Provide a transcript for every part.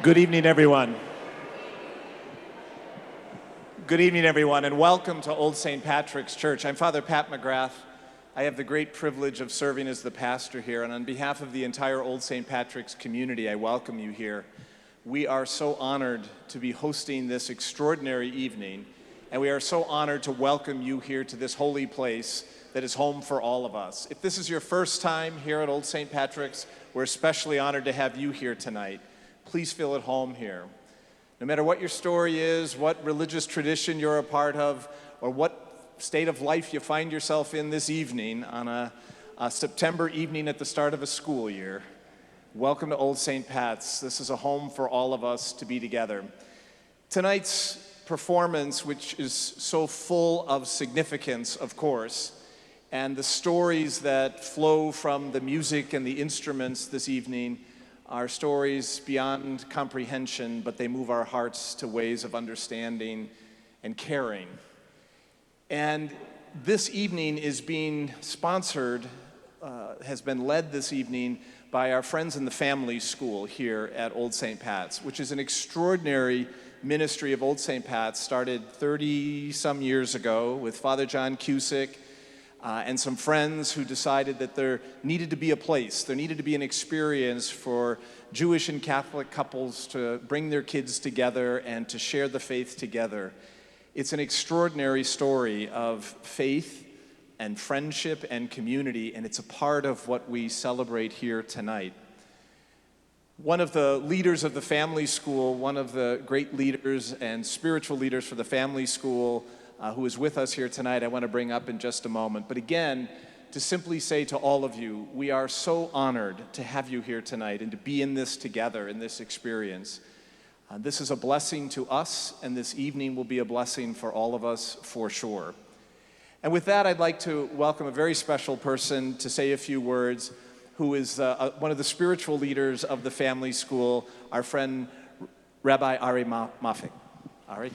Good evening, everyone. Good evening, everyone, and welcome to Old St. Patrick's Church. I'm Father Pat McGrath. I have the great privilege of serving as the pastor here, and on behalf of the entire Old St. Patrick's community, I welcome you here. We are so honored to be hosting this extraordinary evening, and we are so honored to welcome you here to this holy place that is home for all of us. If this is your first time here at Old St. Patrick's, we're especially honored to have you here tonight. Please feel at home here. No matter what your story is, what religious tradition you're a part of, or what state of life you find yourself in this evening on a September evening at the start of a school year, welcome to Old St. Pat's. This is a home for all of us to be together. Tonight's performance, which is so full of significance, of course, and the stories that flow from the music and the instruments this evening are stories beyond comprehension, but they move our hearts to ways of understanding and caring. And this evening is being sponsored, has been led this evening by our friends in the family school here at Old St. Pat's, which is an extraordinary ministry of Old St. Pat's, started 30-some years ago with Father John Cusick, and some friends who decided that there needed to be a place, there needed to be an experience for Jewish and Catholic couples to bring their kids together and to share the faith together. It's an extraordinary story of faith and friendship and community, and it's a part of what we celebrate here tonight. One of the leaders of the family school, one of the great leaders and spiritual leaders for the family school, who is with us here tonight, I want to bring up in just a moment. But again, to simply say to all of you, we are so honored to have you here tonight and to be in this together, in this experience. This is a blessing to us, and this evening will be a blessing for all of us for sure. And with that, I'd like to welcome a very special person to say a few words, who is one of the spiritual leaders of the family school, our friend Rabbi Ari Mafik. Ari?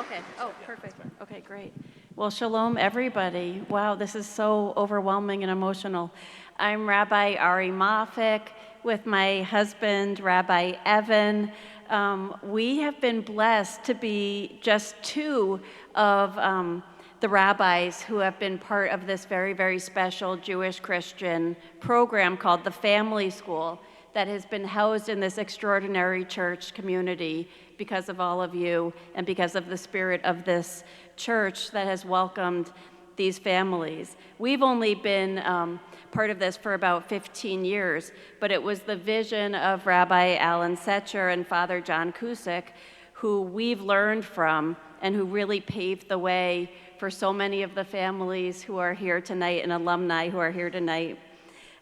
Okay. Oh, perfect. Okay, great. Well, shalom, everybody. Wow, this is so overwhelming and emotional. I'm Rabbi Ari Mafik with my husband, Rabbi Evan. We have been blessed to be just two of the rabbis who have been part of this very, very special Jewish Christian program called the Family School that has been housed in this extraordinary church community because of all of you and because of the spirit of this church that has welcomed these families. We've only been part of this for about 15 years, but it was the vision of Rabbi Alan Setcher and Father John Cusick, who we've learned from and who really paved the way for so many of the families who are here tonight and alumni who are here tonight.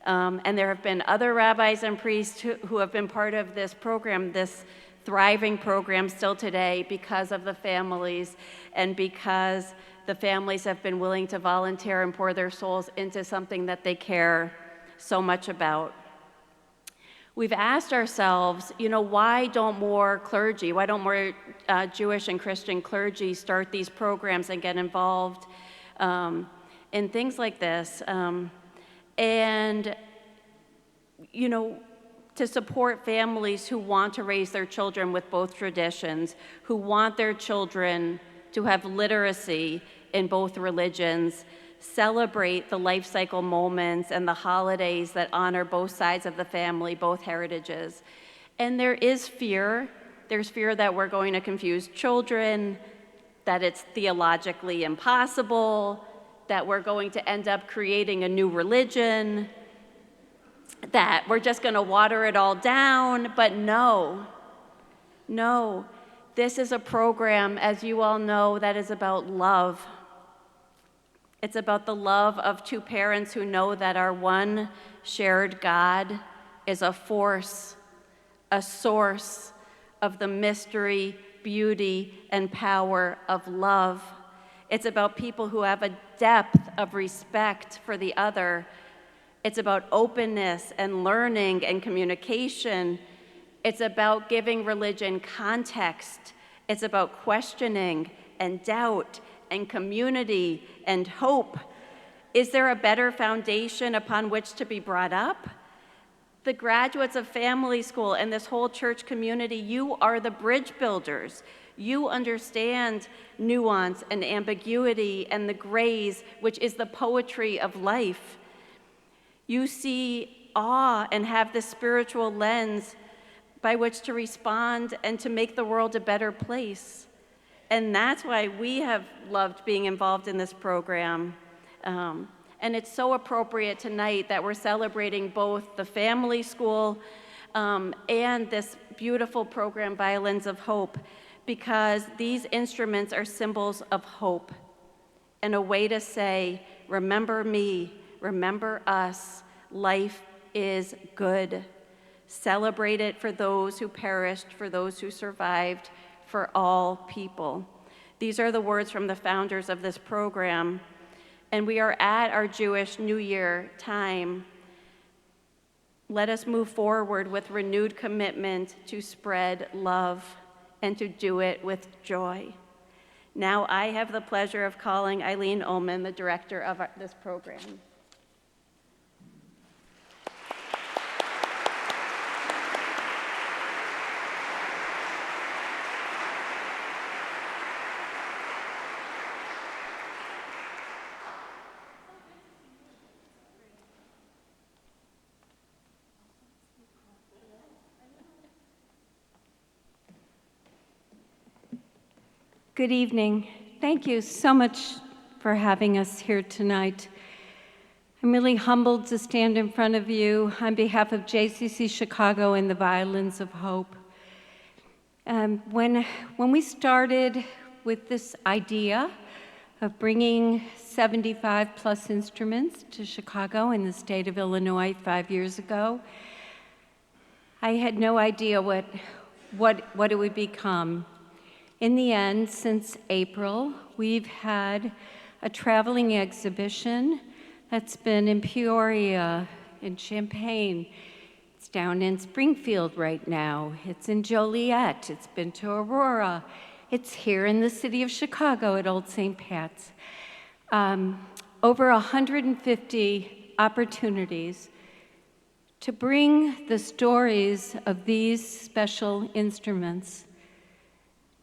And there have been other rabbis and priests who have been part of this program, this thriving program still today, because of the families and because the families have been willing to volunteer and pour their souls into something that they care so much about. We've asked ourselves, why don't more clergy, why don't more Jewish and Christian clergy start these programs and get involved in things like this? To support families who want to raise their children with both traditions, who want their children to have literacy in both religions, celebrate the life cycle moments and the holidays that honor both sides of the family, both heritages. And there is fear. There's fear that we're going to confuse children, that it's theologically impossible, that we're going to end up creating a new religion, that we're just going to water it all down. But no, this is a program, as you all know, that is about love. It's about the love of two parents who know that our one shared God is a force, a source of the mystery, beauty, and power of love. It's about people who have a depth of respect for the other. It's about openness and learning and communication. It's about giving religion context. It's about questioning and doubt and community and hope. Is there a better foundation upon which to be brought up? The graduates of family school and this whole church community, you are the bridge builders. You understand nuance and ambiguity and the grays, which is the poetry of life. You see awe and have the spiritual lens by which to respond and to make the world a better place. And that's why we have loved being involved in this program. And it's so appropriate tonight that we're celebrating both the family school and this beautiful program, Violins of Hope, because these instruments are symbols of hope and a way to say, remember me, remember us, life is good. Celebrate it for those who perished, for those who survived, for all people. These are the words from the founders of this program. And we are at our Jewish New Year time. Let us move forward with renewed commitment to spread love and to do it with joy. Now I have the pleasure of calling Eileen Ullman, the director of this program. Good evening. Thank you so much for having us here tonight. I'm really humbled to stand in front of you on behalf of JCC Chicago and the Violins of Hope. When we started with this idea of bringing 75 plus instruments to Chicago in the state of Illinois 5 years ago, I had no idea what it would become. In the end, since April, we've had a traveling exhibition that's been in Peoria, in Champaign. It's down in Springfield right now. It's in Joliet. It's been to Aurora. It's here in the city of Chicago at Old St. Pat's. Over 150 opportunities to bring the stories of these special instruments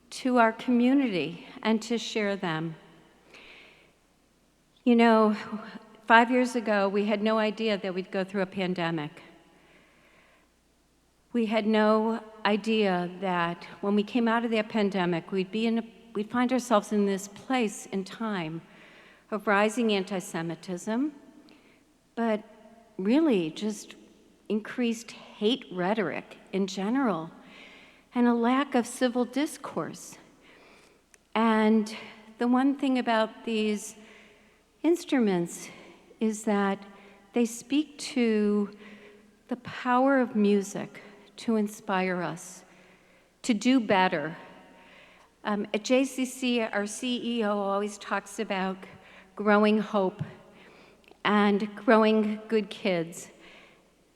to our community and to share them. You know, 5 years ago, we had no idea that we'd go through a pandemic. We had no idea that when we came out of that pandemic, we'd find ourselves in this place in time of rising anti-Semitism, but really just increased hate rhetoric in general, and a lack of civil discourse. And the one thing about these instruments is that they speak to the power of music to inspire us to do better. At JCC, our CEO always talks about growing hope and growing good kids.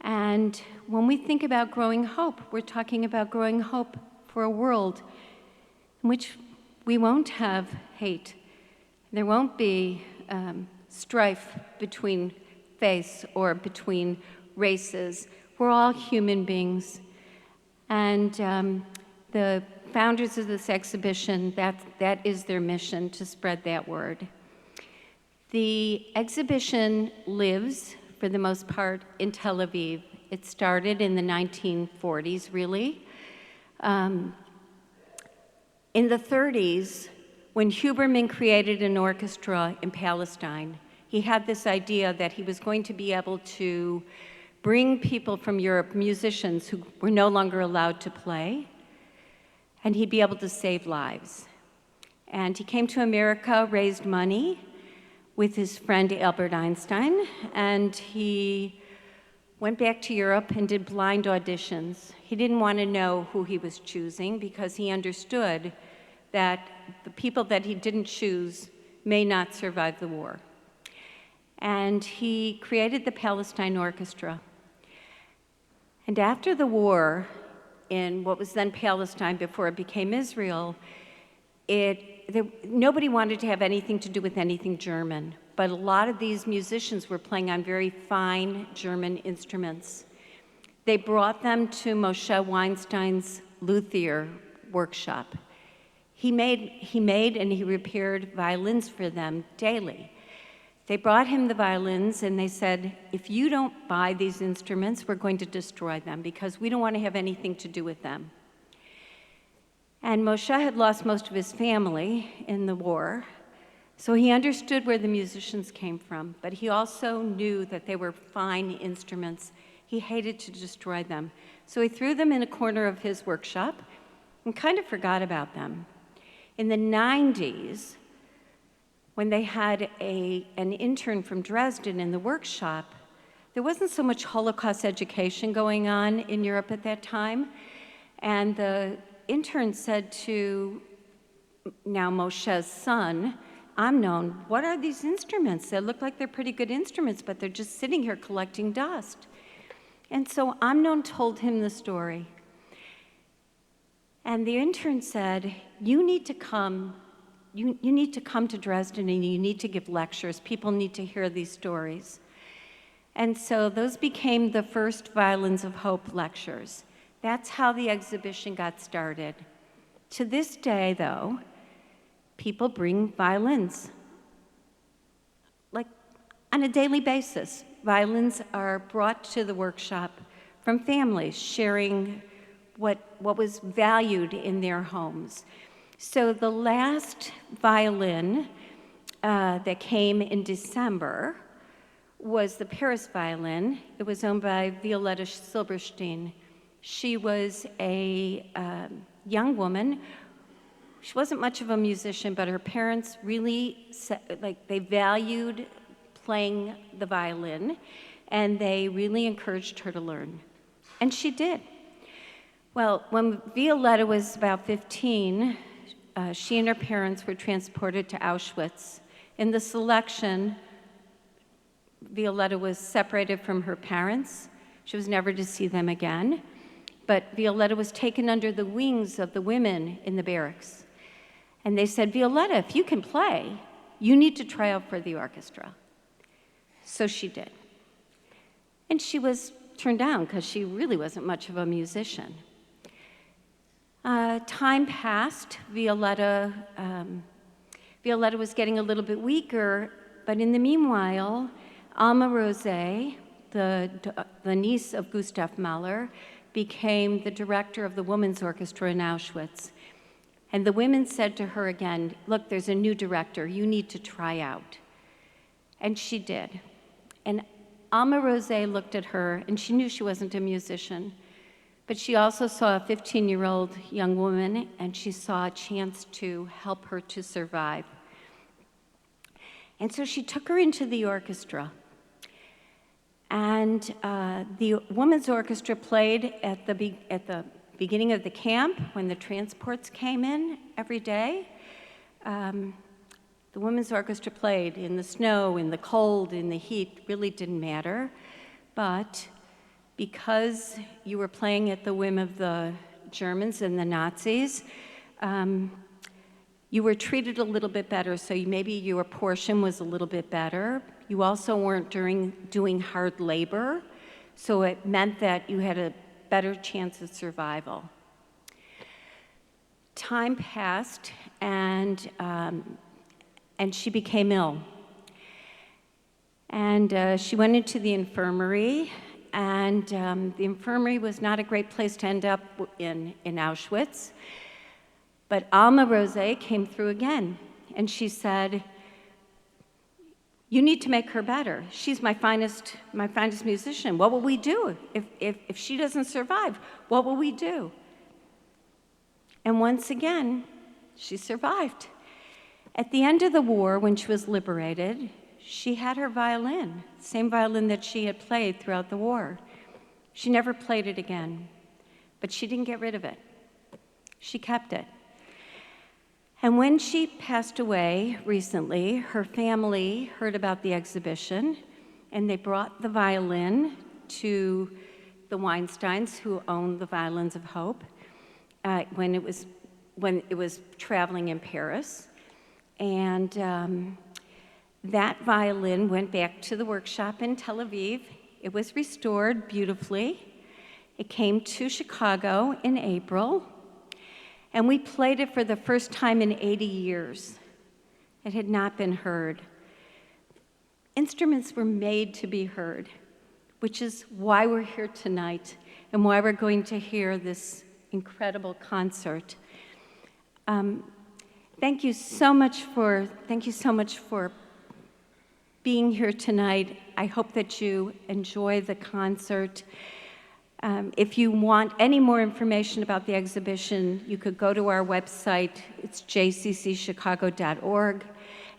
And when we think about growing hope, we're talking about growing hope for a world in which we won't have hate. There won't be strife between faiths or between races. We're all human beings. And the founders of this exhibition, that is their mission, to spread that word. The exhibition lives, for the most part, in Tel Aviv. It started in the 1940s, really. In the 30s, when Huberman created an orchestra in Palestine, he had this idea that he was going to be able to bring people from Europe, musicians who were no longer allowed to play, and he'd be able to save lives. And he came to America, raised money with his friend Albert Einstein, and he went back to Europe and did blind auditions. He didn't want to know who he was choosing because he understood that the people that he didn't choose may not survive the war. And he created the Palestine Orchestra. And after the war, in what was then Palestine before it became Israel, nobody wanted to have anything to do with anything German, but a lot of these musicians were playing on very fine German instruments. They brought them to Moshe Weinstein's luthier workshop. He made and he repaired violins for them daily. They brought him the violins and they said, if you don't buy these instruments, we're going to destroy them because we don't want to have anything to do with them. And Moshe had lost most of his family in the war, so he understood where the musicians came from, but he also knew that they were fine instruments. He hated to destroy them. So he threw them in a corner of his workshop and kind of forgot about them. In the 90s, when they had an intern from Dresden in the workshop, there wasn't so much Holocaust education going on in Europe at that time. And the intern said to now Moshe's son, Amnon, what are these instruments? They look like they're pretty good instruments, but they're just sitting here collecting dust. And so Amnon told him the story. And the intern said, you need to come to Dresden and you need to give lectures. People need to hear these stories. And so those became the first Violins of Hope lectures. That's how the exhibition got started. To this day, though, people bring violins, like on a daily basis. Violins are brought to the workshop from families sharing what was valued in their homes. So the last violin that came in December was the Paris violin. It was owned by Violetta Silberstein. She was a young woman. She wasn't much of a musician, but her parents really, they valued playing the violin, and they really encouraged her to learn. And she did. Well, when Violetta was about 15, she and her parents were transported to Auschwitz. In the selection, Violetta was separated from her parents. She was never to see them again. But Violetta was taken under the wings of the women in the barracks. And they said, Violetta, if you can play, you need to try out for the orchestra. So she did. And she was turned down because she really wasn't much of a musician. Time passed. Violetta was getting a little bit weaker, but in the meanwhile, Alma Rosé, the niece of Gustav Mahler, became the director of the Women's Orchestra in Auschwitz. And the women said to her again, look, there's a new director, you need to try out. And she did. And Alma Rosé looked at her, and she knew she wasn't a musician, but she also saw a 15-year-old young woman, and she saw a chance to help her to survive. And so she took her into the orchestra. And the Women's Orchestra played at the beginning of the camp when the transports came in every day. The Women's Orchestra played in the snow, in the cold, in the heat, really didn't matter. But because you were playing at the whim of the Germans and the Nazis, you were treated a little bit better, so maybe your portion was a little bit better. You also weren't doing hard labor, so it meant that you had a better chance of survival. Time passed, and she became ill. And she went into the infirmary, and the infirmary was not a great place to end up in Auschwitz. But Alma Rosé came through again, and she said, you need to make her better. She's my finest musician. What will we do if she doesn't survive? What will we do? And once again, she survived. At the end of the war, when she was liberated, she had her violin, same violin that she had played throughout the war. She never played it again, but she didn't get rid of it. She kept it. And when she passed away recently, her family heard about the exhibition, and they brought the violin to the Weinsteins, who owned the Violins of Hope, when it was when it was traveling in Paris. And that violin went back to the workshop in Tel Aviv. It was restored beautifully. It came to Chicago in April, and we played it for the first time in 80 years. It had not been heard. Instruments were made to be heard, which is why we're here tonight and why we're going to hear this incredible concert. Thank you so much for being here tonight. I hope that you enjoy the concert. If you want any more information about the exhibition, you could go to our website. It's jccchicago.org,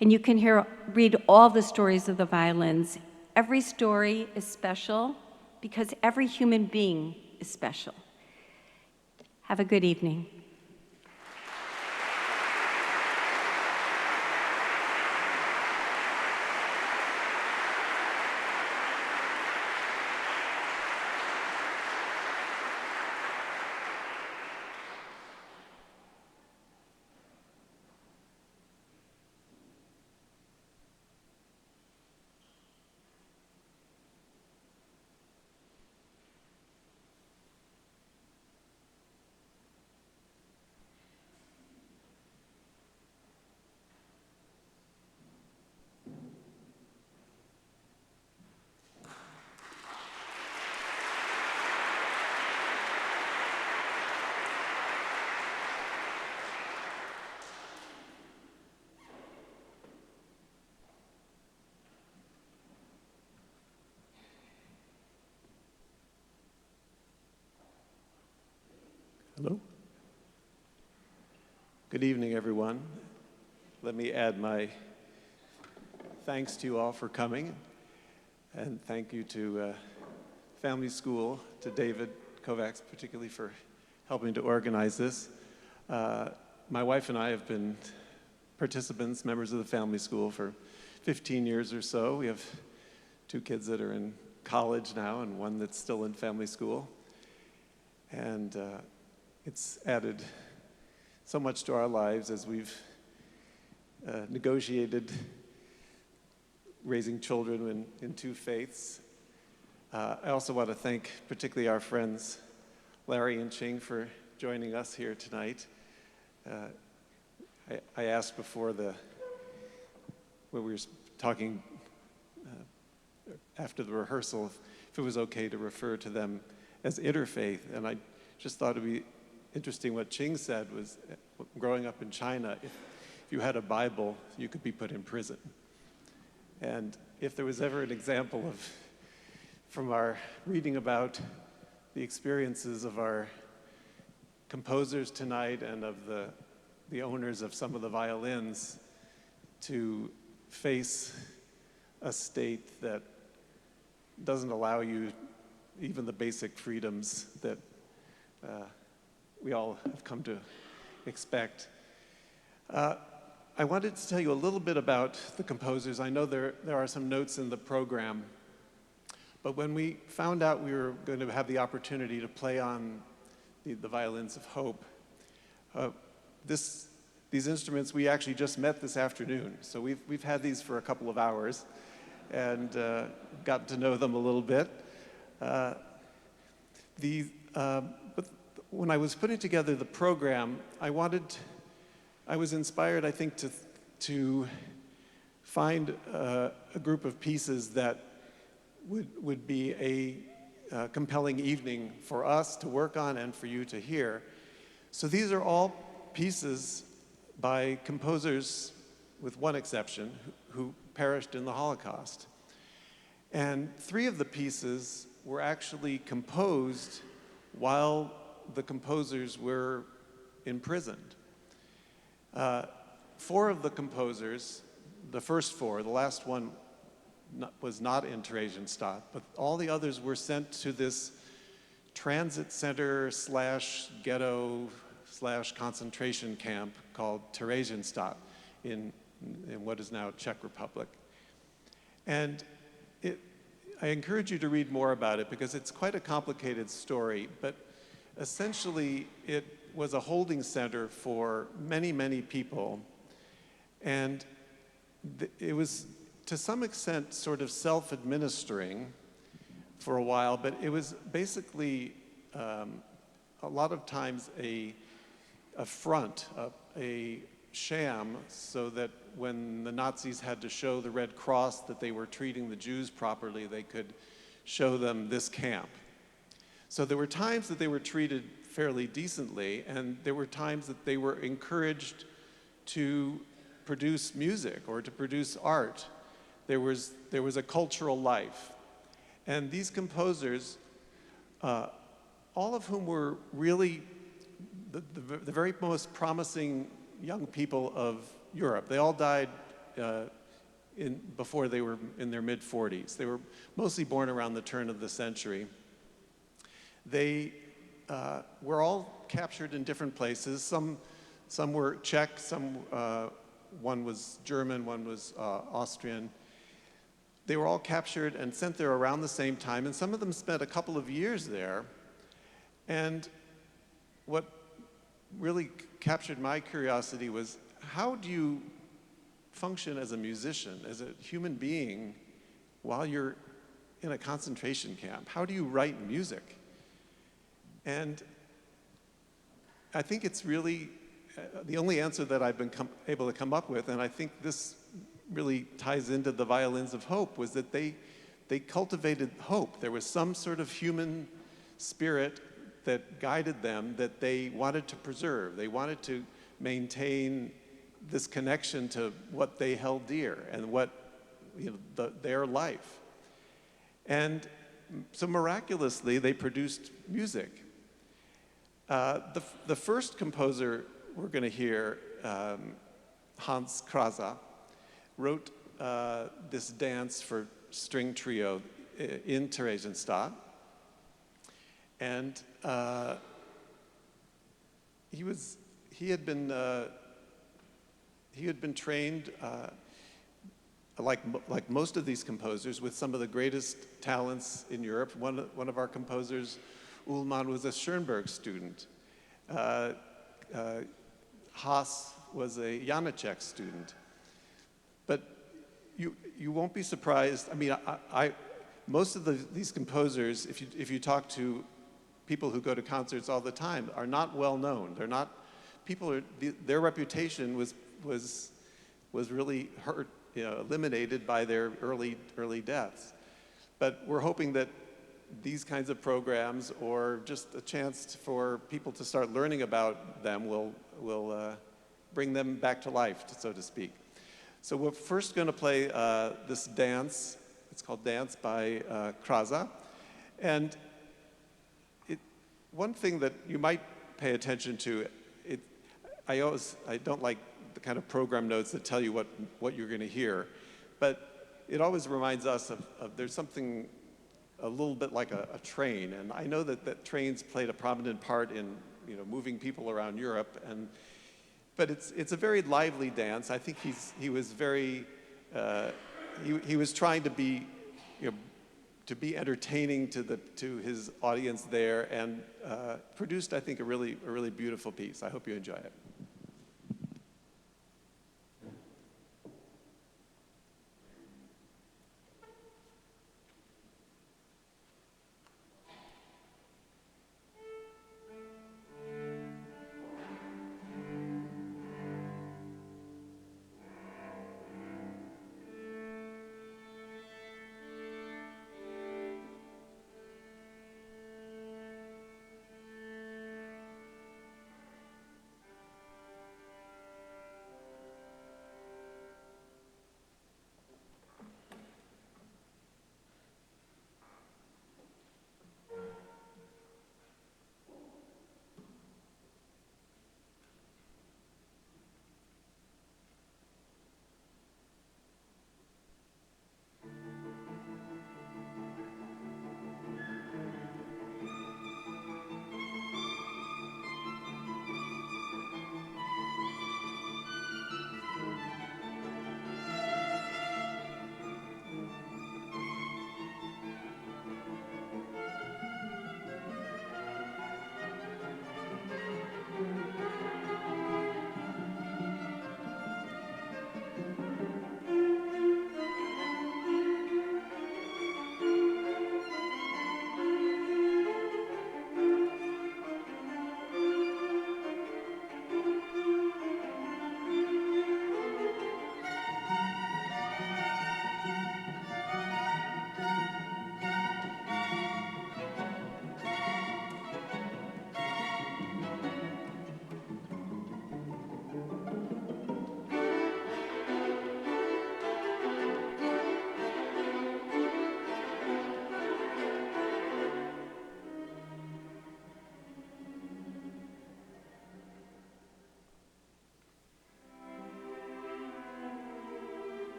and you can read all the stories of the violins. Every story is special because every human being is special. Have a good evening. Hello. Good evening, everyone. Let me add my thanks to you all for coming, and thank you to Family School, to David Kovacs particularly for helping to organize this. My wife and I have been participants, members of the Family School for 15 years or so. We have 2 kids that are in college now and 1 that's still in Family School. And it's added so much to our lives as we've negotiated raising children in 2 faiths. I also want to thank particularly our friends Larry and Ching for joining us here tonight. I asked before when we were talking after the rehearsal if it was okay to refer to them as interfaith, and I just thought it'd be interesting what Ching said was, growing up in China, if you had a Bible, you could be put in prison. And if there was ever an example from our reading about the experiences of our composers tonight and of the owners of some of the violins to face a state that doesn't allow you even the basic freedoms that we all have come to expect. I wanted to tell you a little bit about the composers. I know there are some notes in the program, but when we found out we were going to have the opportunity to play on the Violins of Hope, these instruments we actually just met this afternoon. So we've had these for a couple of hours and got to know them a little bit. But when I was putting together the program, I was inspired, I think, to find a group of pieces that would be a compelling evening for us to work on and for you to hear. So these are all pieces by composers, with one exception, who perished in the Holocaust. And 3 of the pieces were actually composed while the composers were imprisoned. 4 of the composers, the first 4, the last one was not in Theresienstadt, but all the others were sent to this transit center / ghetto / concentration camp called Theresienstadt in what is now Czech Republic. And I encourage you to read more about it because it's quite a complicated story, but essentially it was a holding center for many, many people. And it was, to some extent, sort of self-administering for a while, but it was basically a lot of times a front, a sham, so that when the Nazis had to show the Red Cross that they were treating the Jews properly, they could show them this camp. So there were times that they were treated fairly decently, and there were times that they were encouraged to produce music or to produce art. There was a cultural life. And these composers, all of whom were really the very most promising young people of Europe. They all died before they were in their mid-40s. They were mostly born around the turn of the century. They were all captured in different places. Some were Czech, one was German, one was Austrian. They were all captured and sent there around the same time, and some of them spent a couple of years there. And what really captured my curiosity was, how do you function as a musician, as a human being, while you're in a concentration camp? How do you write music? And I think it's really the only answer that I've been able to come up with, and I think this really ties into the Violins of Hope, was that they cultivated hope. There was some sort of human spirit that guided them that they wanted to preserve. They wanted to maintain this connection to what they held dear and what, their life. And so miraculously, they produced music. The first composer we're going to hear, Hans Krause, wrote this dance for string trio in Theresienstadt. And he had been trained like most of these composers with some of the greatest talents in Europe. One of our composers, Ullmann, was a Schoenberg student. Haas was a Janáček student. But you won't be surprised. I mean, most of these composers, if you talk to people who go to concerts all the time, are not well known. They're not their reputation was really hurt, eliminated by their early deaths. But we're hoping that these kinds of programs, or just a chance for people to start learning about them, will bring them back to life, so to speak. So we're first going to play this dance. It's called Dance by Krause. And one thing that you might pay attention to, I don't like the kind of program notes that tell you what you're going to hear, but it always reminds us of there's something a little bit like a train. And I know that trains played a prominent part in moving people around Europe, but it's a very lively dance. I think he was very he was trying to be entertaining to his audience there, and produced, I think, a really beautiful piece. I hope you enjoy it.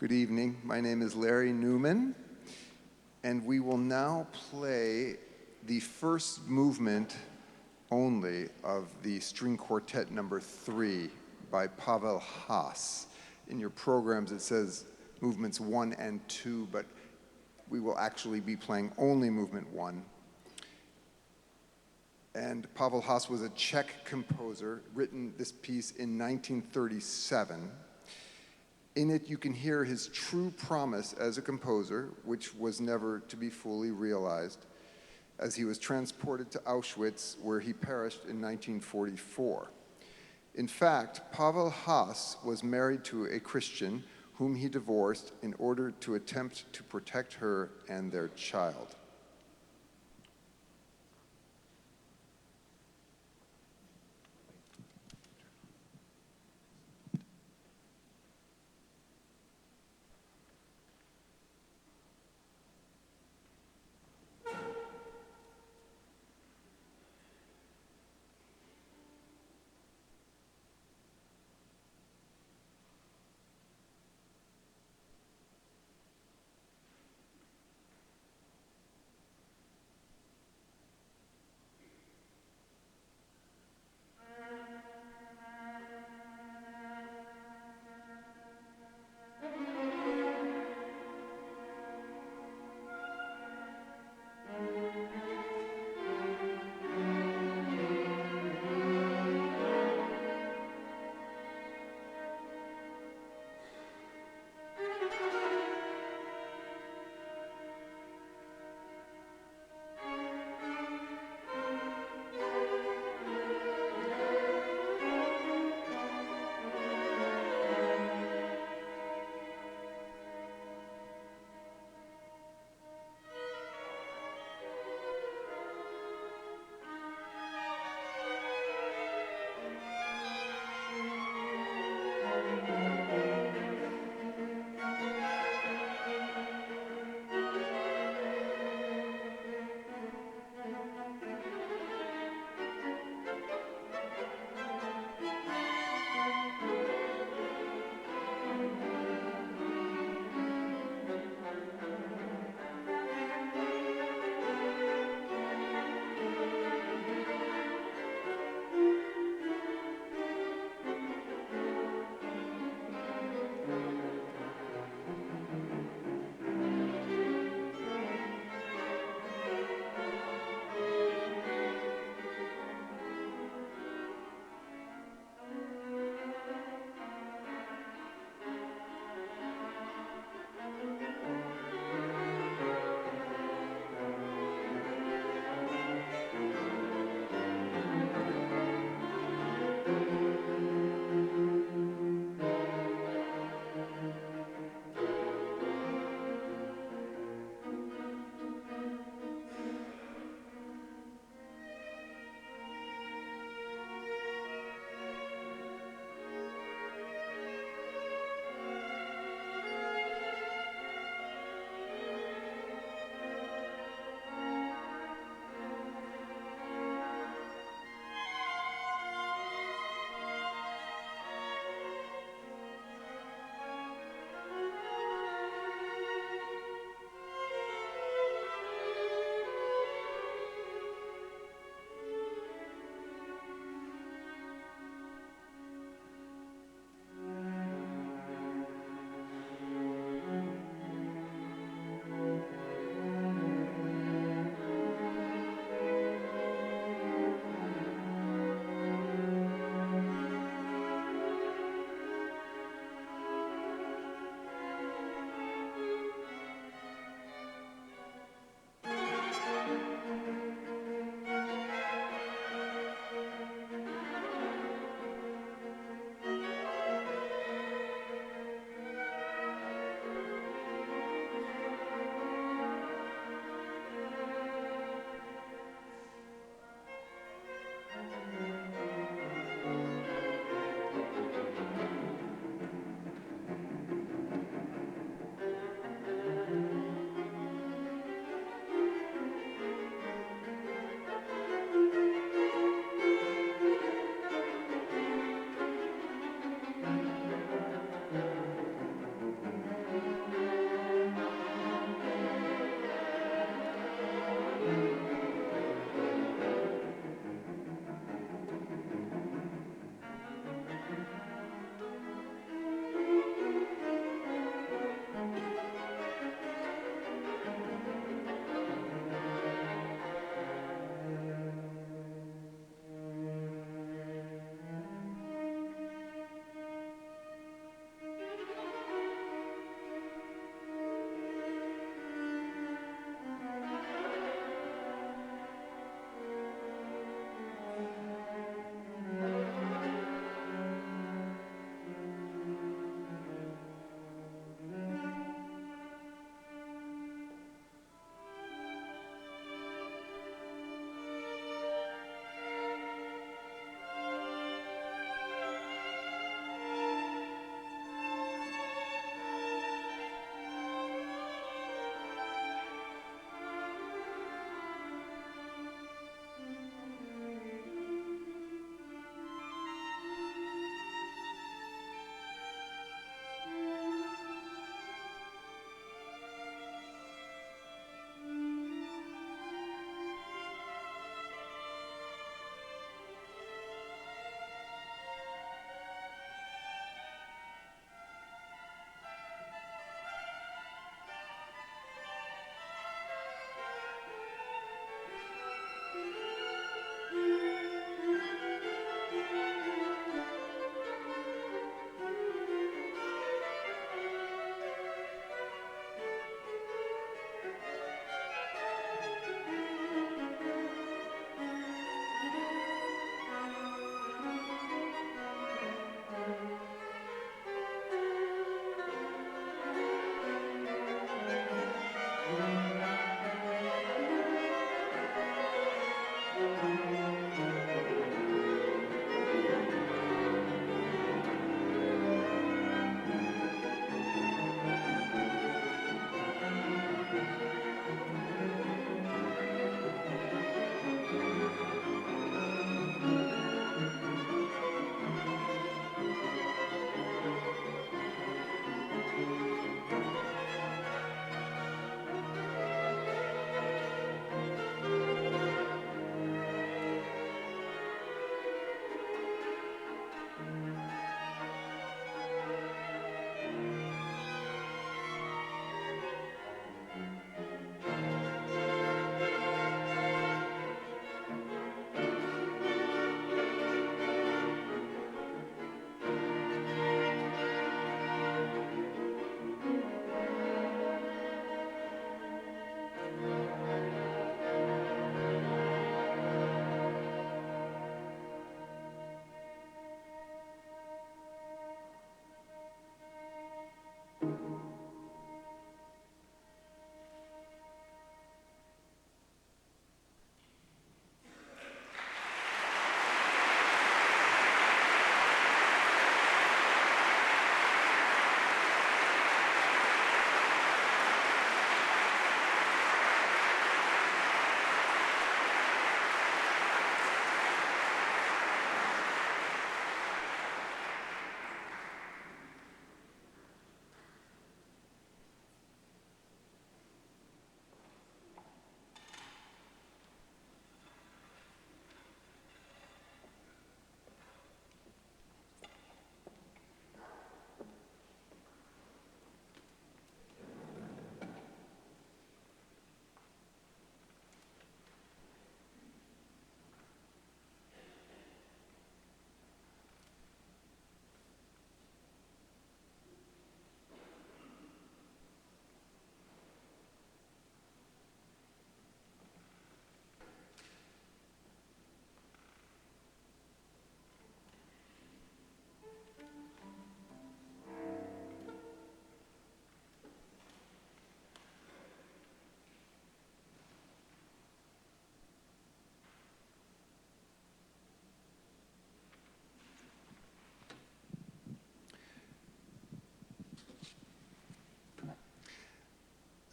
Good evening. My name is Larry Newman, and we will now play the first movement only of the string quartet number 3 by Pavel Haas. In your programs it says movements 1 and 2, but we will actually be playing only movement 1. And Pavel Haas was a Czech composer, written this piece in 1937. In it, you can hear his true promise as a composer, which was never to be fully realized, as he was transported to Auschwitz, where he perished in 1944. In fact, Pavel Haas was married to a Christian whom he divorced in order to attempt to protect her and their child.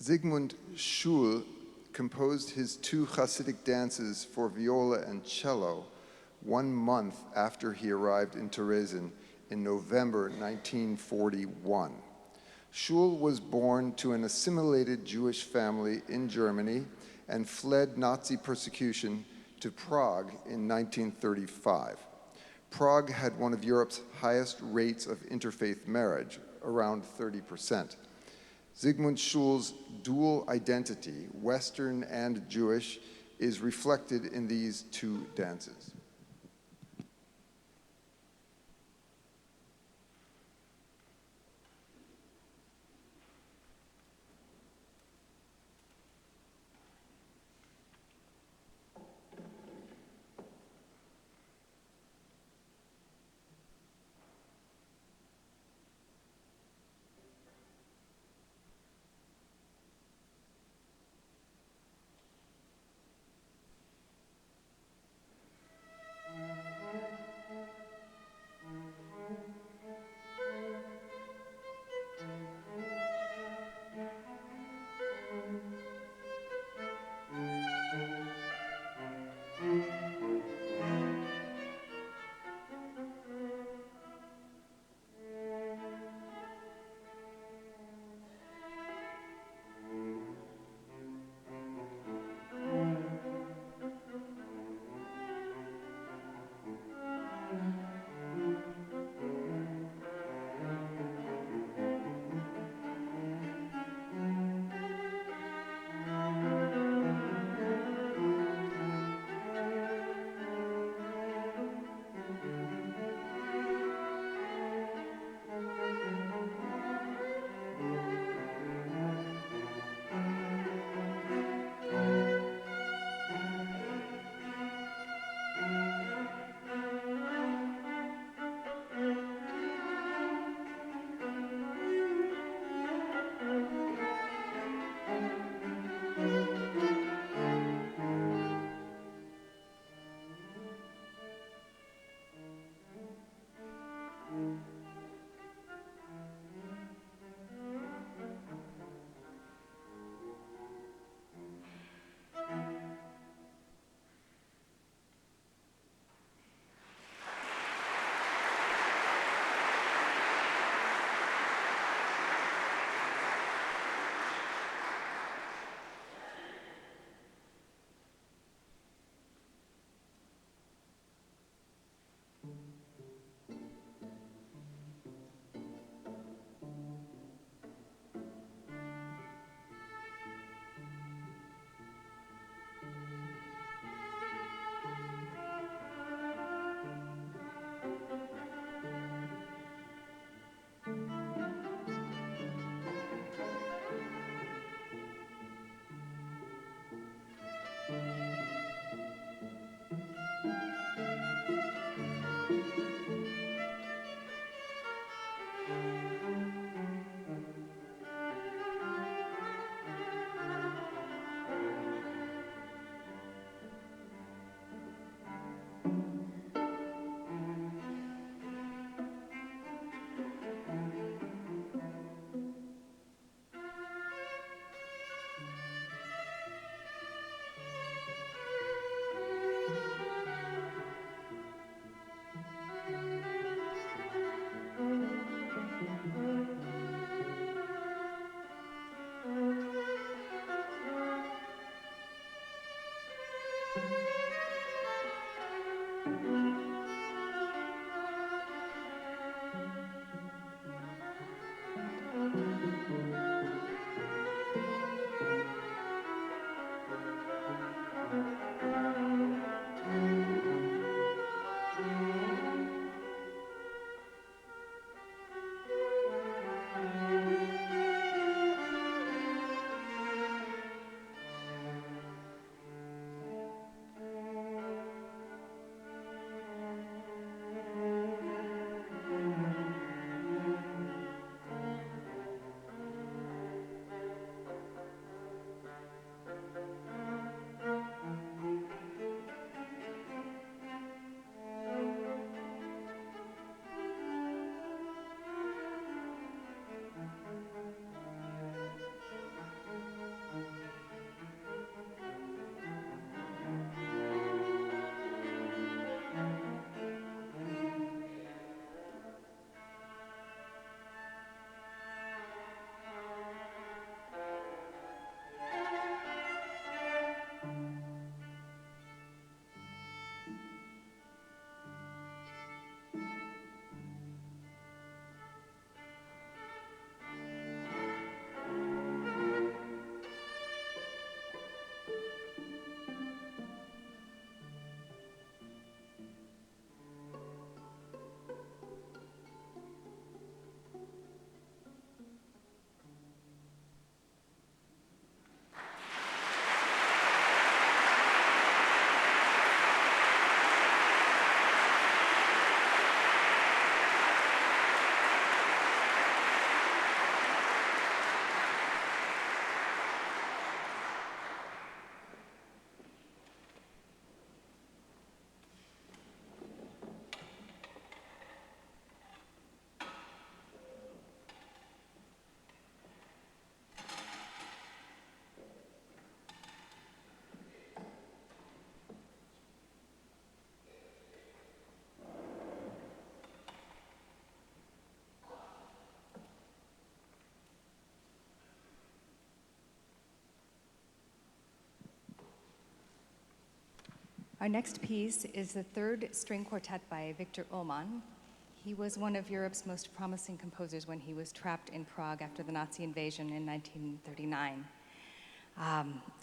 Zygmunt Schul composed his two Hasidic dances for viola and cello 1 month after he arrived in Terezin in November 1941. Schul was born to an assimilated Jewish family in Germany and fled Nazi persecution to Prague in 1935. Prague had one of Europe's highest rates of interfaith marriage, around 30%. Zygmunt Schul's dual identity, Western and Jewish, is reflected in these two dances. Our next piece is the third string quartet by Viktor Ullmann. He was one of Europe's most promising composers when he was trapped in Prague after the Nazi invasion in 1939.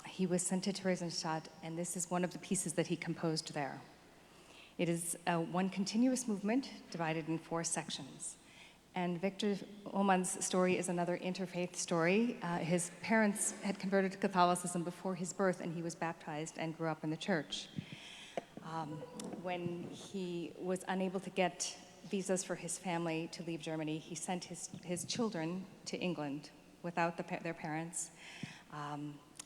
He was sent to Theresienstadt, and this is one of the pieces that he composed there. It is one continuous movement divided in 4 sections. And Viktor Ullmann's story is another interfaith story. His parents had converted to Catholicism before his birth, and he was baptized and grew up in the church. When he was unable to get visas for his family to leave Germany, he sent his children to England without their parents,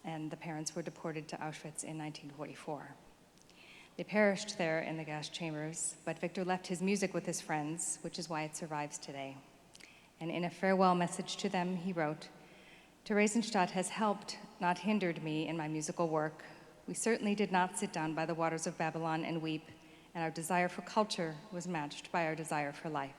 and the parents were deported to Auschwitz in 1944. They perished there in the gas chambers, but Victor left his music with his friends, which is why it survives today. And in a farewell message to them, he wrote, "Theresienstadt has helped, not hindered me in my musical work. We certainly did not sit down by the waters of Babylon and weep, and our desire for culture was matched by our desire for life."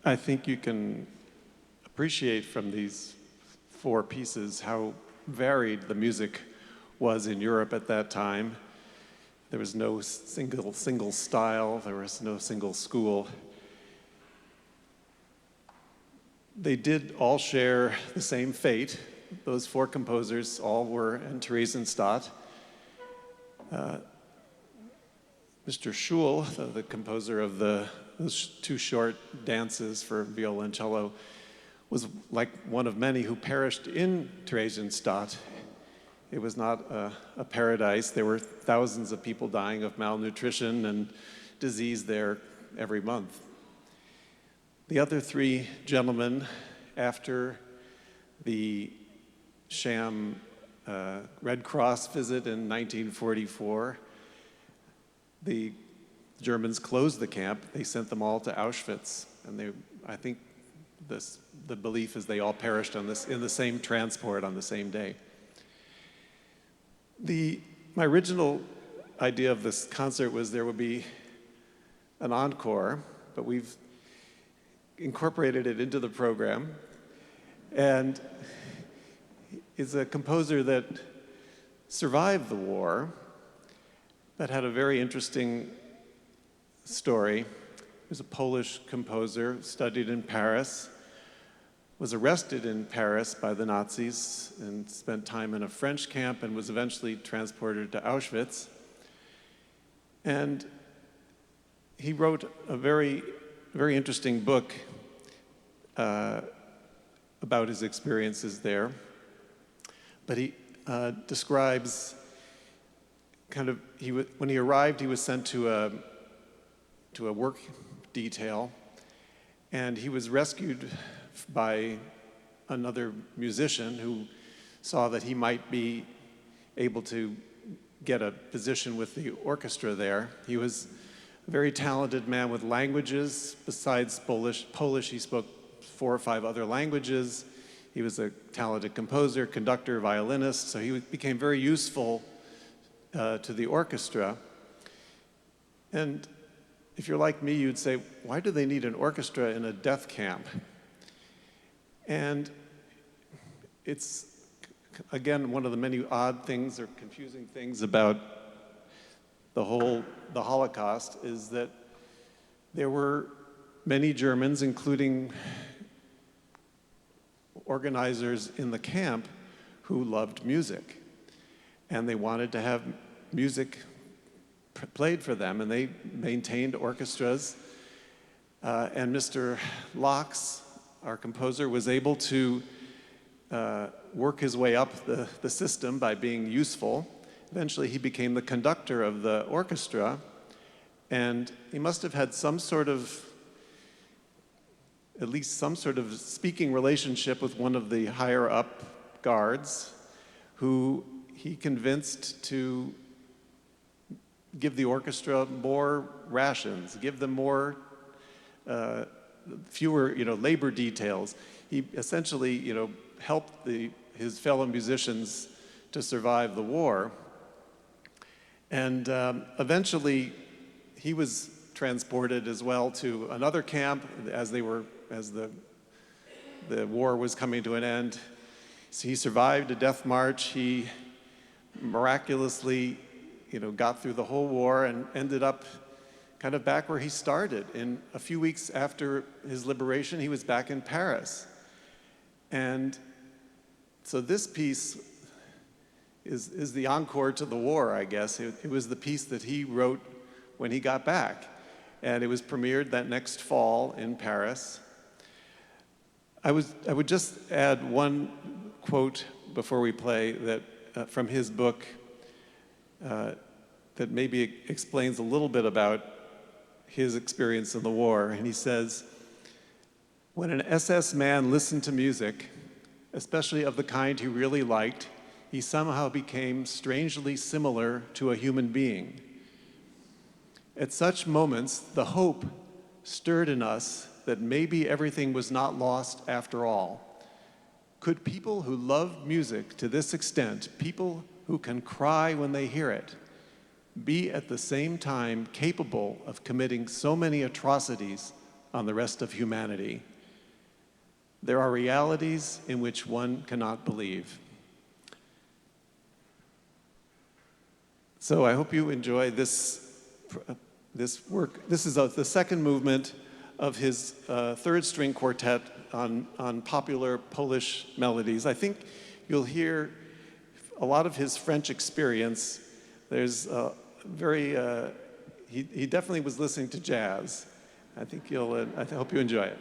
I think you can appreciate from these 4 pieces how varied the music was in Europe at that time. There was no single style, there was no single school. They did all share the same fate. Those 4 composers all were in Theresienstadt. Mr. Schul, the composer of those 2 short dances for violoncello, was like one of many who perished in Theresienstadt. It was not a paradise. There were thousands of people dying of malnutrition and disease there every month. The other 3 gentlemen, after the sham Red Cross visit in 1944, the Germans closed the camp. They sent them all to Auschwitz, and I think the belief is they all perished in the same transport on the same day. My original idea of this concert was there would be an encore, but we've incorporated it into the program, and is a composer that survived the war, but had a very interesting story. He was a Polish composer, studied in Paris, was arrested in Paris by the Nazis and spent time in a French camp and was eventually transported to Auschwitz. And he wrote a very, very interesting book about his experiences there. But he describes when he arrived, he was sent to a work detail, and he was rescued by another musician who saw that he might be able to get a position with the orchestra there. He was a very talented man with languages. Besides Polish, he spoke 4 or 5 other languages. He was a talented composer, conductor, violinist, so he became very useful to the orchestra. And if you're like me, you'd say, why do they need an orchestra in a death camp? And it's, again, one of the many odd things or confusing things about the Holocaust is that there were many Germans, including organizers in the camp, who loved music. And they wanted to have music played for them, and they maintained orchestras. And Mr. Laux, our composer, was able to work his way up the system by being useful. Eventually, he became the conductor of the orchestra, and he must have had at least some sort of speaking relationship with one of the higher up guards, who he convinced to give the orchestra more rations, give them fewer labor details. He essentially helped his fellow musicians to survive the war. And eventually he was transported as well to another camp as the war was coming to an end. So he survived a death march. He miraculously got through the whole war and ended up kind of back where he started. In a few weeks after his liberation, he was back in Paris. And so this piece is the encore to the war, I guess. It was the piece that he wrote when he got back. And it was premiered that next fall in Paris. I would just add one quote before we play that from his book that maybe explains a little bit about his experience in the war. And he says, "When an SS man listened to music, especially of the kind he really liked, he somehow became strangely similar to a human being. At such moments, the hope stirred in us that maybe everything was not lost after all. Could people who love music to this extent, people who can cry when they hear it, be at the same time capable of committing so many atrocities on the rest of humanity. There are realities in which one cannot believe. So I hope you enjoy this work. This is the second movement of his third string quartet on popular Polish melodies. I think you'll hear a lot of his French experience. There's he definitely was listening to jazz. I think I hope you enjoy it.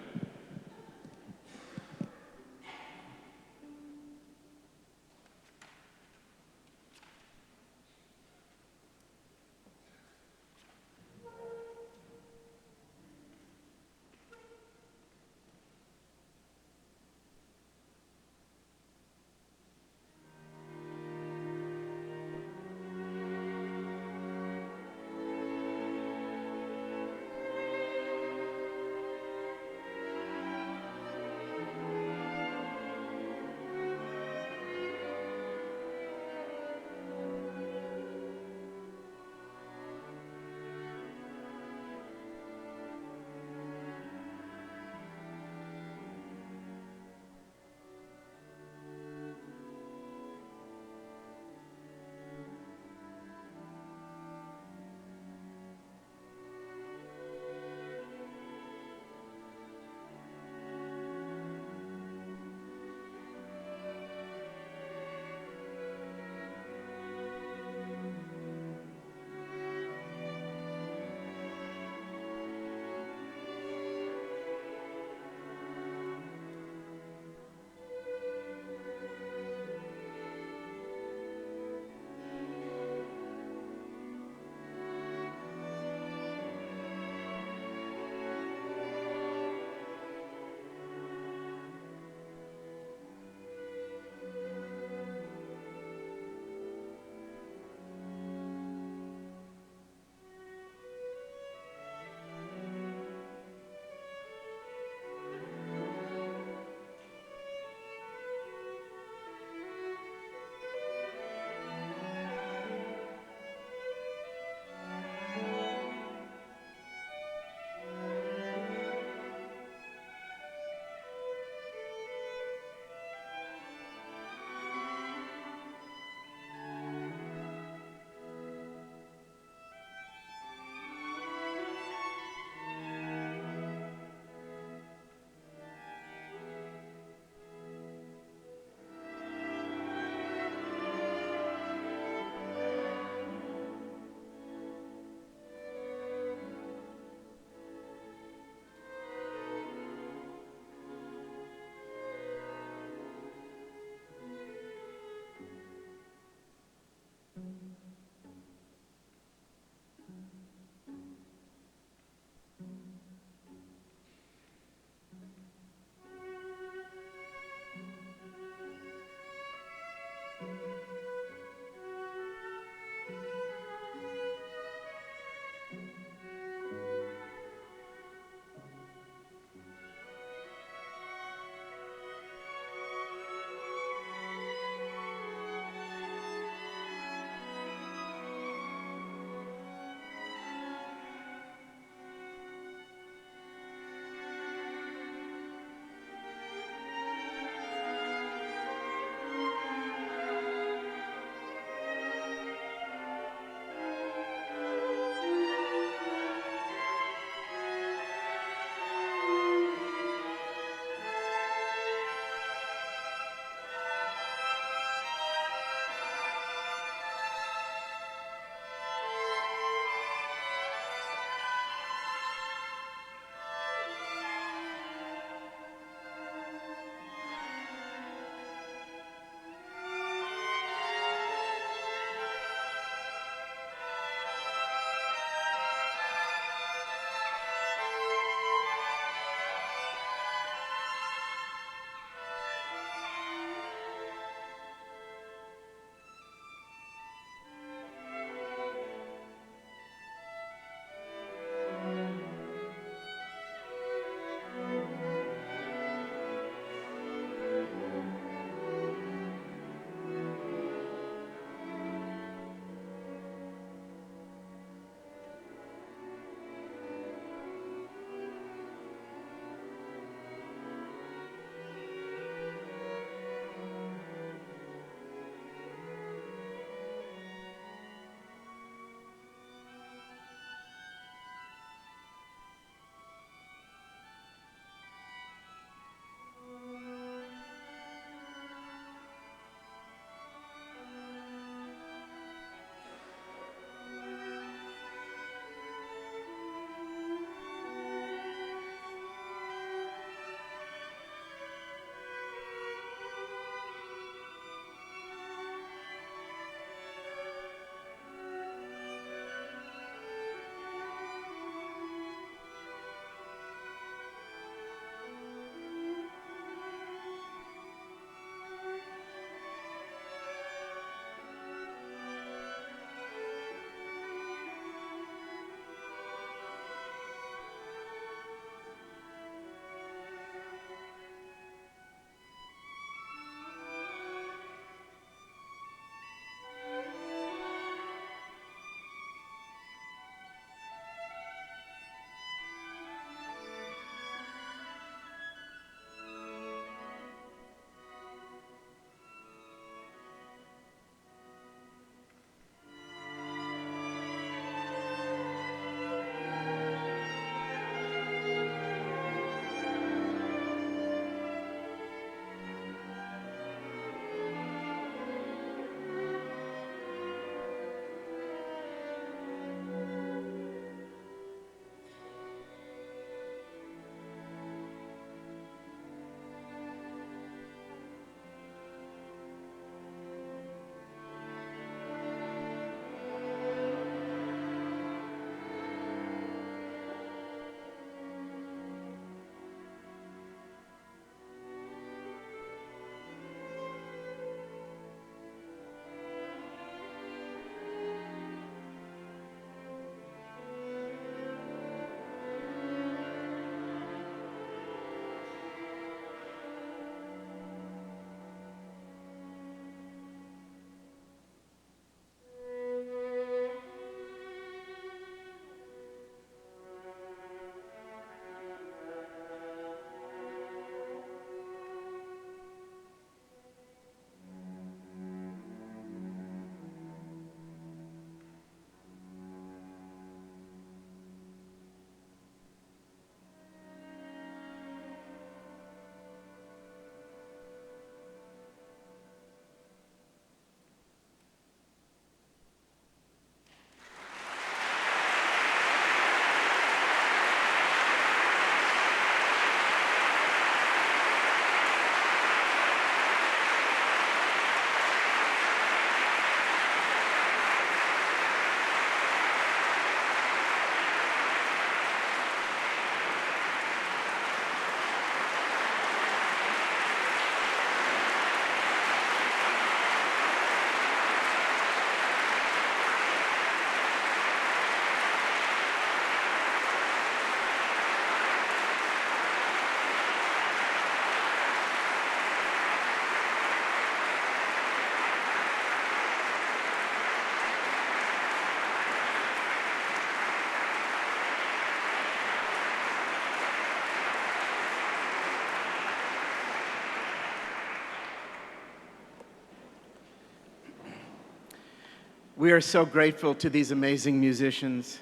We are so grateful to these amazing musicians.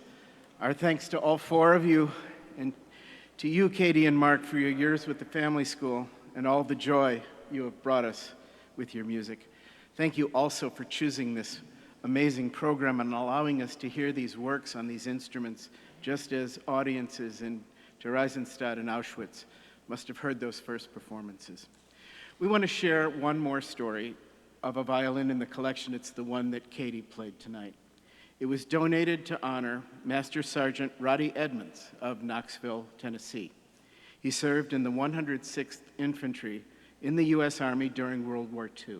Our thanks to all four of you, and to you, Katie and Mark, for your years with the family school and all the joy you have brought us with your music. Thank you also for choosing this amazing program and allowing us to hear these works on these instruments, just as audiences in Theresienstadt and Auschwitz must have heard those first performances. We want to share one more story of a violin in the collection. It's the one that Katie played tonight. It was donated to honor Master Sergeant Roddy Edmonds of Knoxville, Tennessee. He served in the 106th Infantry in the U.S. Army during World War II.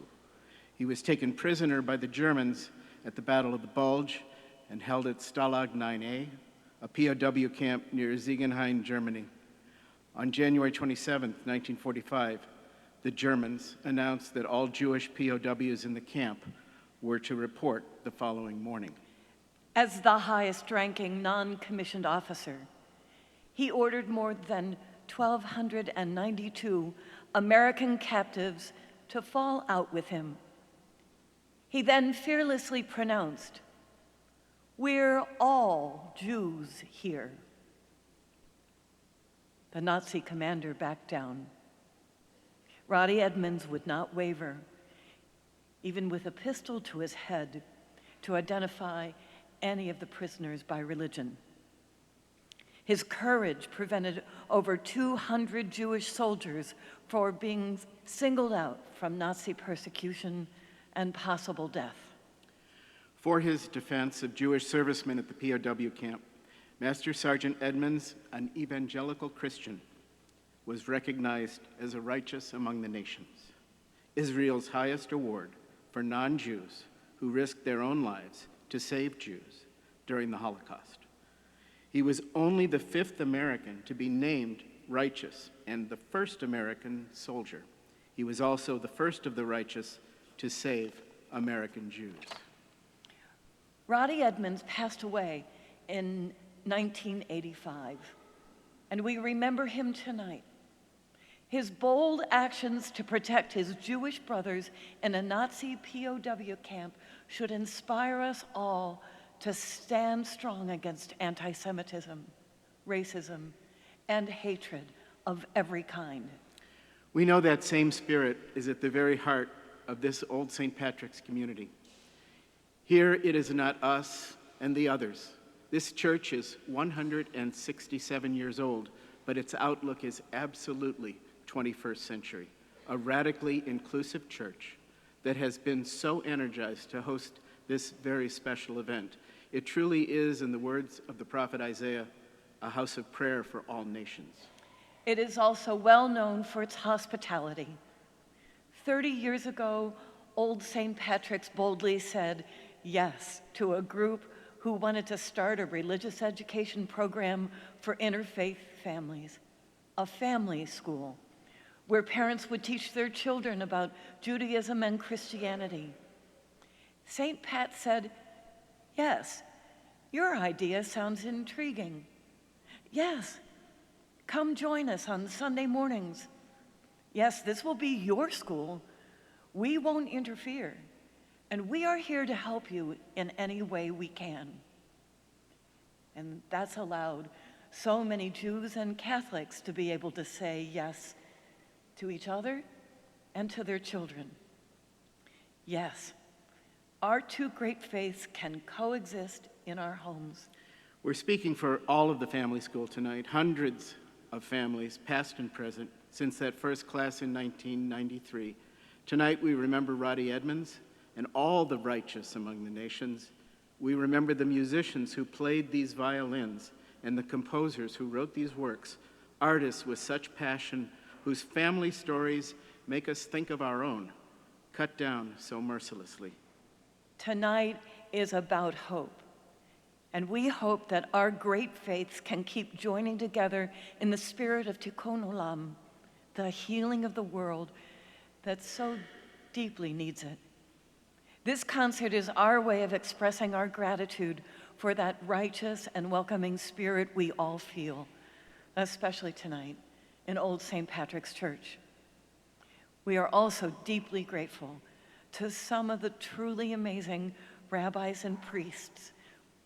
He was taken prisoner by the Germans at the Battle of the Bulge and held at Stalag 9A, a POW camp near Ziegenhain, Germany. On January 27, 1945, the Germans announced that all Jewish POWs in the camp were to report the following morning. As the highest-ranking non-commissioned officer, he ordered more than 1,292 American captives to fall out with him. He then fearlessly pronounced, "We're all Jews here." The Nazi commander backed down. Roddy Edmonds would not waver, even with a pistol to his head, to identify any of the prisoners by religion. His courage prevented over 200 Jewish soldiers from being singled out from Nazi persecution and possible death. For his defense of Jewish servicemen at the POW camp, Master Sergeant Edmonds, an evangelical Christian, was recognized as a righteous among the nations, Israel's highest award for non-Jews who risked their own lives to save Jews during the Holocaust. He was only the 5th American to be named righteous and the first American soldier. He was also the first of the righteous to save American Jews. Roddy Edmonds passed away in 1985, and we remember him tonight. His bold actions to protect his Jewish brothers in a Nazi POW camp should inspire us all to stand strong against anti-Semitism, racism, and hatred of every kind. We know that same spirit is at the very heart of this Old St. Patrick's community. Here it is not us and the others. This church is 167 years old, but its outlook is absolutely 21st century, a radically inclusive church that has been so energized to host this very special event. It truly is, in the words of the prophet Isaiah, a house of prayer for all nations. It is also well known for its hospitality. 30 years ago, Old St. Patrick's boldly said yes to a group who wanted to start a religious education program for interfaith families, a family school, where parents would teach their children about Judaism and Christianity. St. Pat said, "Yes, your idea sounds intriguing. Yes, come join us on Sunday mornings. Yes, this will be your school. We won't interfere, and we are here to help you in any way we can." And that's allowed so many Jews and Catholics to be able to say yes to each other and to their children. Yes, our two great faiths can coexist in our homes. We're speaking for all of the family school tonight, hundreds of families, past and present, since that first class in 1993. Tonight we remember Roddy Edmonds and all the righteous among the nations. We remember the musicians who played these violins and the composers who wrote these works, artists with such passion whose family stories make us think of our own, cut down so mercilessly. Tonight is about hope, and we hope that our great faiths can keep joining together in the spirit of Tikkun Olam, the healing of the world that so deeply needs it. This concert is our way of expressing our gratitude for that righteous and welcoming spirit we all feel, especially tonight in Old St. Patrick's Church. We are also deeply grateful to some of the truly amazing rabbis and priests,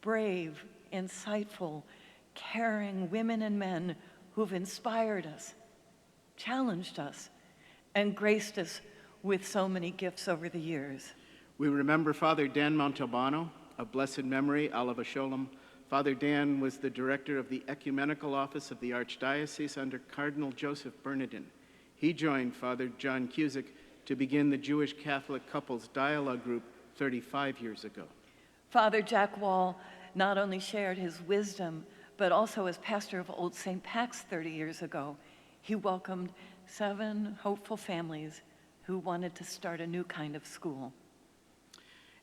brave, insightful, caring women and men who've inspired us, challenged us, and graced us with so many gifts over the years. We remember Father Dan Montalbano, of blessed memory, Alava Sholem. Father Dan was the director of the Ecumenical Office of the Archdiocese under Cardinal Joseph Bernardin. He joined Father John Cusick to begin the Jewish Catholic Couples Dialogue Group 35 years ago. Father Jack Wall not only shared his wisdom, but also as pastor of Old St. Pat's 30 years ago, he welcomed 7 hopeful families who wanted to start a new kind of school.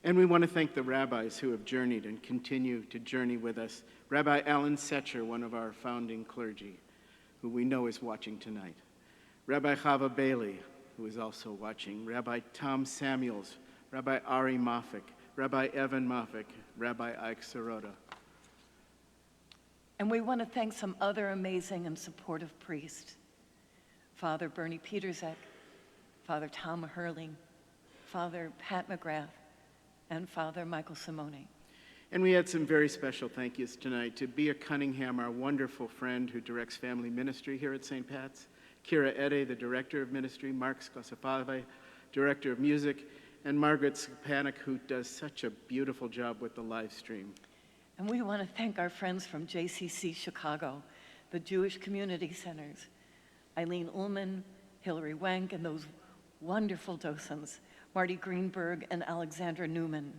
And we want to thank the rabbis who have journeyed and continue to journey with us. Rabbi Alan Setcher, one of our founding clergy, who we know is watching tonight. Rabbi Chava Bailey, who is also watching. Rabbi Tom Samuels, Rabbi Ari Mafik, Rabbi Evan Mafik, Rabbi Ike Sirota. And we want to thank some other amazing and supportive priests. Father Bernie Petersek, Father Tom Hurling, Father Pat McGrath, and Father Michael Simone. And we had some very special thank yous tonight to Bea Cunningham, our wonderful friend who directs family ministry here at St. Pat's, Kira Ede, the director of ministry, Mark Skosapave, director of music, and Margaret Skapanik, who does such a beautiful job with the live stream. And we want to thank our friends from JCC Chicago, the Jewish Community Centers, Eileen Ullman, Hillary Wenk, and those wonderful docents, Marty Greenberg and Alexandra Newman.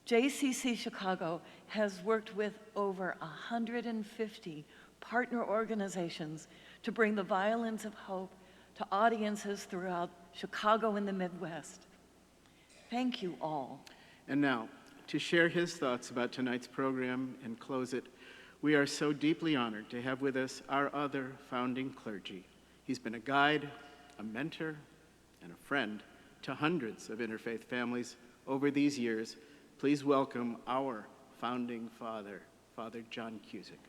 JCC Chicago has worked with over 150 partner organizations to bring the Violins of Hope to audiences throughout Chicago and the Midwest. Thank you all. And now, to share his thoughts about tonight's program and close it, we are so deeply honored to have with us our other founding clergy. He's been a guide, a mentor, and a friend to hundreds of interfaith families over these years. Please welcome our founding father, Father John Cusick.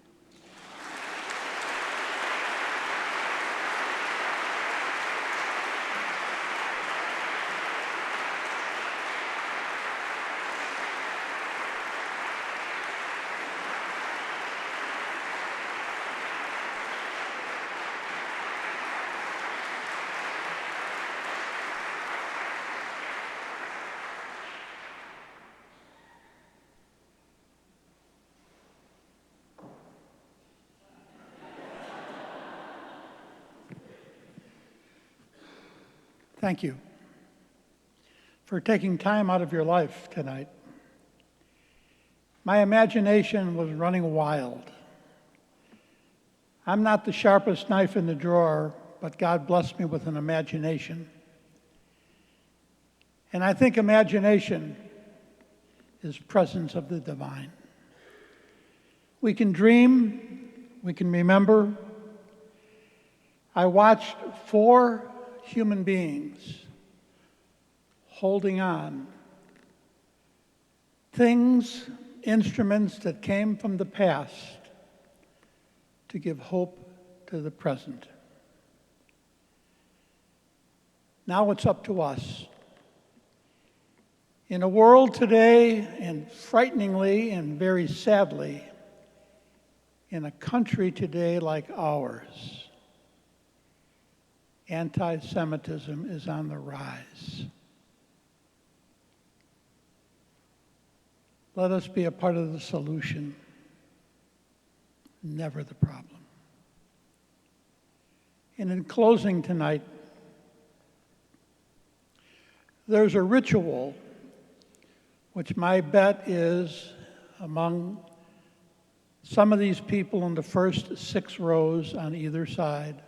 Thank you for taking time out of your life tonight. My imagination was running wild. I'm not the sharpest knife in the drawer, but God blessed me with an imagination. And I think imagination is presence of the divine. We can dream, we can remember. I watched 4 human beings holding on. Things, instruments that came from the past to give hope to the present. Now it's up to us. In a world today, and frighteningly and very sadly, in a country today like ours, anti-Semitism is on the rise. Let us be a part of the solution, never the problem. And in closing tonight, there's a ritual which my bet is among some of these people in the first 6 rows on either side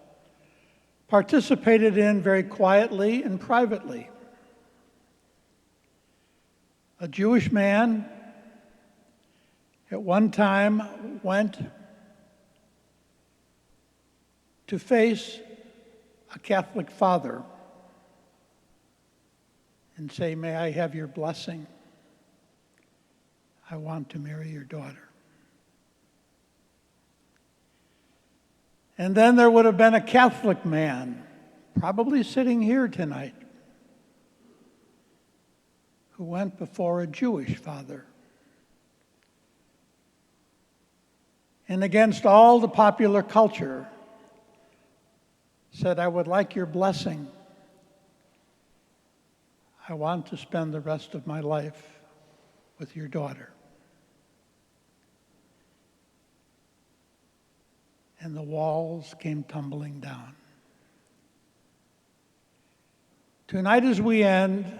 participated in very quietly and privately. A Jewish man at one time went to face a Catholic father and say, "May I have your blessing? I want to marry your daughter." And then there would have been a Catholic man, probably sitting here tonight, who went before a Jewish father. And against all the popular culture, said, I would like your blessing. I want to spend the rest of my life with your daughter. And the walls came tumbling down. Tonight as we end,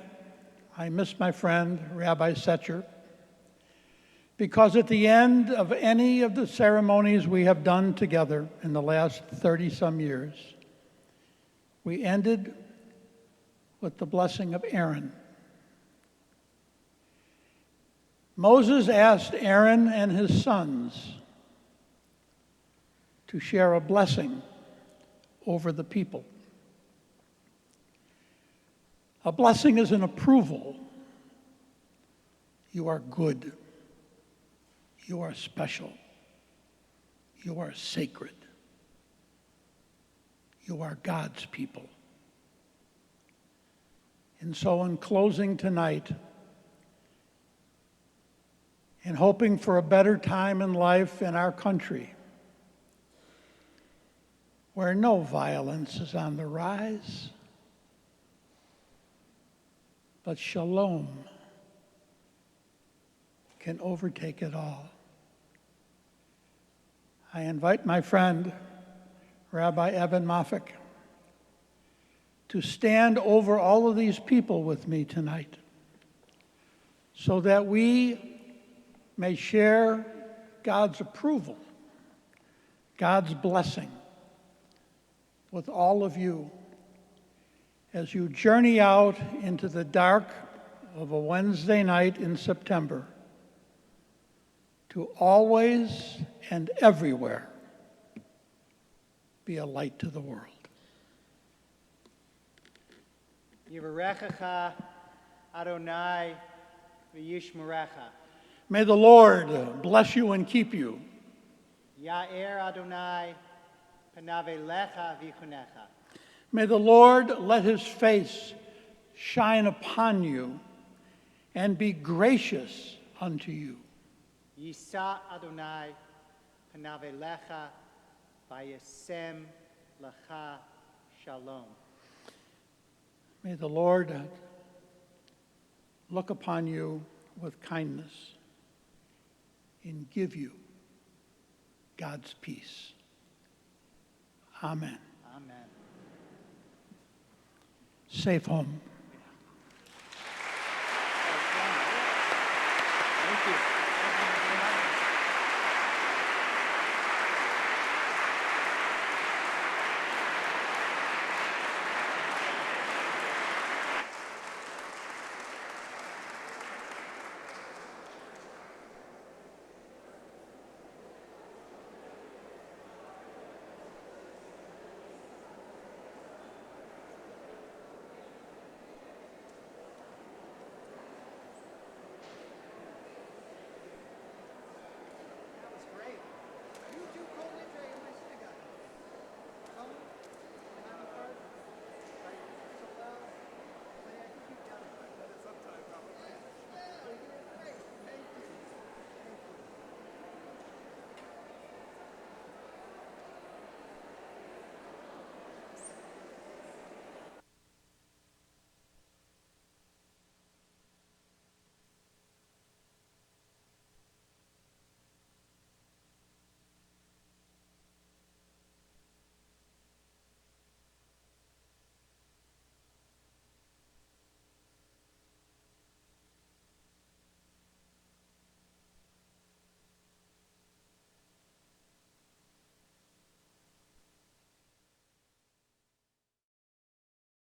I miss my friend, Rabbi Setcher, because at the end of any of the ceremonies we have done together in the last 30-some years, we ended with the blessing of Aaron. Moses asked Aaron and his sons to share a blessing over the people. A blessing is an approval. You are good. You are special. You are sacred. You are God's people. And so in closing tonight, and hoping for a better time in life in our country, where no violence is on the rise, but shalom can overtake it all. I invite my friend, Rabbi Evan Moffick, to stand over all of these people with me tonight so that we may share God's approval, God's blessing with all of you as you journey out into the dark of a Wednesday night in September to always and everywhere be a light to the world. Yivarechecha Adonai v'yishmerecha. May the Lord bless you and keep you. Ya'er Adonai panav elecha v'chunecha. May the Lord let his face shine upon you and be gracious unto you. Yisa Adonai panav elecha v'yasem lecha shalom. May the Lord look upon you with kindness and give you God's peace. Amen. Amen. Safe home.